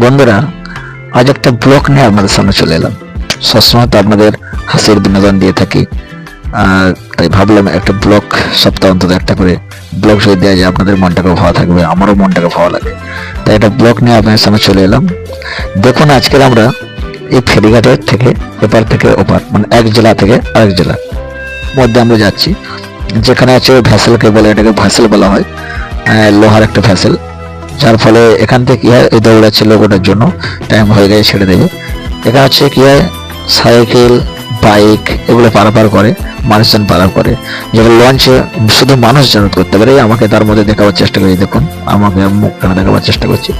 বন্ধুরা, আজ একটা ব্লগ নিয়ে আপনাদের সামনে চলে এলাম। সবসময় তো আপনাদের হাসির বিনোদন দিয়ে থাকি, আর তাই ভাবলাম একটা ব্লগ সপ্তাহ অন্তত একটা করে ব্লগ যদি দেওয়া যায় আপনাদের মনটাকে ভালো থাকবে, আমারও মনটাকে ভালো লাগে। তাই একটা ব্লগ নিয়ে আপনাদের সামনে চলে এলাম। দেখুন, আজকের আমরা এই ফেরিঘাটের থেকে এপার থেকে ওপার, মানে এক জেলা থেকে আরেক জেলার মধ্যে আমরা যাচ্ছি। যেখানে আছে ভ্যাসেলকে বলে, এটাকে ভ্যাসেল বলা হয়, লোহার একটা ভ্যাসেল। যার ফলে এখান থেকে কি হয়, এই দৌড়াচ্ছে লোকটার জন্য, টাইম হয়ে গেছে ছেড়ে দেবে। এখানে হচ্ছে কি হয়, সাইকেল বাইক এগুলো পারাপার করে, মানুষজন পারাপার করে। যেগুলো লঞ্চে শুধু মানুষ যাতায়াত করতে পারে। আমাকে তার মধ্যে দেখাবার চেষ্টা করি, দেখুন আমাকে মুখখানা দেখাবার চেষ্টা করছি।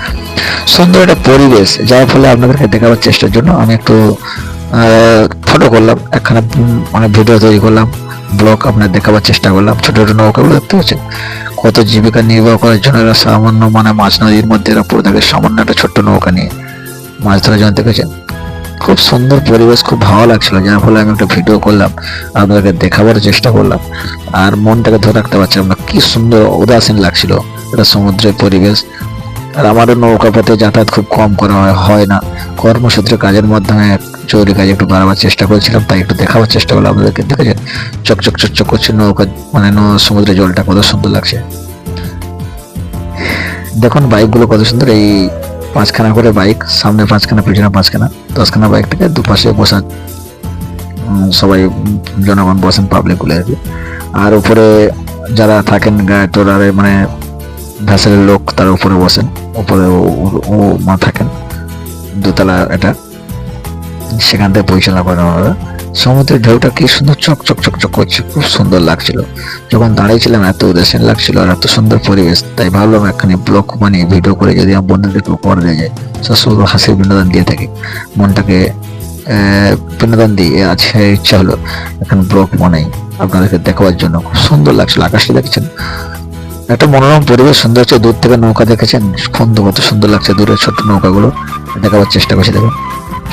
সুন্দর একটা পরিবেশ, যার ফলে আপনাদেরকে দেখাবার চেষ্টার জন্য আমি একটু ফটো করলাম, একখানা মানে ভিডিও তৈরি করলাম, ব্লগ আপনার দেখাবার চেষ্টা করলাম। ছোট ছোট নৌকাগুলো দেখতে পাচ্ছেন, কত জীবিকা নির্বাহ করার জন্য এরা সামান্য মানে মাছ নদীর মধ্যে এরা পড়ে থাকে, সামান্য একটা ছোট্ট নৌকা নিয়ে মাছ ধরার জন্য। দেখেছেন, খুব সুন্দর পরিবেশ, খুব ভালো লাগছিল, যার ফলে আমি একটা ভিডিও করলাম, আপনাদেরকে দেখাবার চেষ্টা করলাম। আর মনটাকে ধরে রাখতে পারছিলাম না, কি সুন্দর উদাসীন লাগছিল এটা সমুদ্রের পরিবেশ। আর আমারও নৌকা পথে যাতায়াত খুব কম করা হয় না, কর্মসূত্রে কাজের মাধ্যমে জরুরি কাজে একটু বাড়াবার চেষ্টা করেছিলাম, তাই একটু দেখাবার চেষ্টা করলাম আপনাদেরকে। দেখেছেন, চকচক চকচক করছে নৌকা, মানে সমুদ্রের জলটা কত সুন্দর লাগছে। দেখুন বাইকগুলো কত সুন্দর, এই 5খানা করে বাইক, সামনে 5খানা পিছনে 5খানা, 10খানা বাইক থেকে দুপাশে বসা সবাই জনগণ বসেন, পাবলিক গুলো আর কি। আর উপরে যারা থাকেন গায়ে মানে ভ্যাসেলের লোক, তার উপরে বসেন, উপরে ও মা থাকেন, দোতলা এটা, সেখান থেকে পরিচালনা করেন ওনারা। সমুদ্রের ঢেউটা কি সুন্দর চকচক চকচক করছে, খুব সুন্দর লাগছিল। যখন দাঁড়িয়েছিলাম এত উদাসীন লাগছিল আর এত সুন্দর পরিবেশ, তাই ভাবলাম একখানি ব্লগ বানিয়ে ভিডিও করে যদি আমার বন্ধুদেরকে উপহার দিয়ে যায়, সবসময় হাসির বিনোদন দিয়ে থাকি, মনটাকে বিনোদন দিয়ে আছে, ইচ্ছা হলো এখন ব্লগ বানাই আপনাদেরকে দেখাবার জন্য। খুব সুন্দর লাগছিল, আকাশটা দেখছেন, একটা মনোরম পরিবেশ, সুন্দর হচ্ছে। দূর থেকে নৌকা দেখেছেন, কত সুন্দর লাগছে, দূরের ছোট্ট নৌকাগুলো দেখাবার চেষ্টা করছি। দেখুন,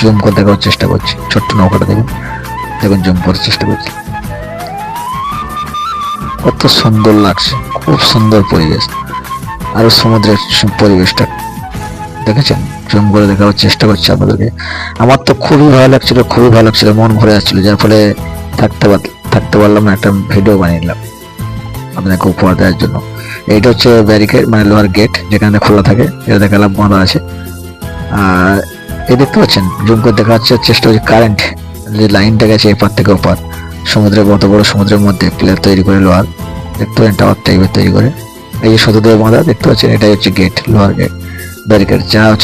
জুম করে দেখাবার চেষ্টা করছি, ছোট্ট নৌকাটা দেখুন, দেখুন জুম করার চেষ্টা করছি, কত সুন্দর লাগছে, খুব সুন্দর পরিবেশ। আর সমুদ্রের পরিবেশটা দেখেছেন, জুম করে দেখাবার চেষ্টা করছি আপনাদেরকে। আমার তো খুবই ভালো লাগছিল, খুবই ভালো লাগছিল, মন ভরে যাচ্ছিল, যার ফলে থাকতে পারলাম না, একটা ভিডিও বানিয়ে নিলাম আপনাকে উপহার দেওয়ার জন্য। এইটা হচ্ছে ব্যারিকেড, মানে লোহার গেট, যেখানে খোলা থাকে, এটা দেখালাম বন্ধ আছে। আর এই দেখতে পাচ্ছেন, জুম করে দেখা যাচ্ছে, চেষ্টা হচ্ছে কারেন্ট যে লাইনটা গেছে এপার থেকে ওপার, সমুদ্রের কত বড় সমুদ্রের মধ্যে প্লেয়ার তৈরি করে লোহার, দেখতে পাচ্ছেন টাওয়ার টাইপের তৈরি করে। এই যে শতদেব বাঁধা দেখতে পাচ্ছেন, এটাই হচ্ছে গেট, লোহার গেট, ব্যারিকেড, যা হচ্ছে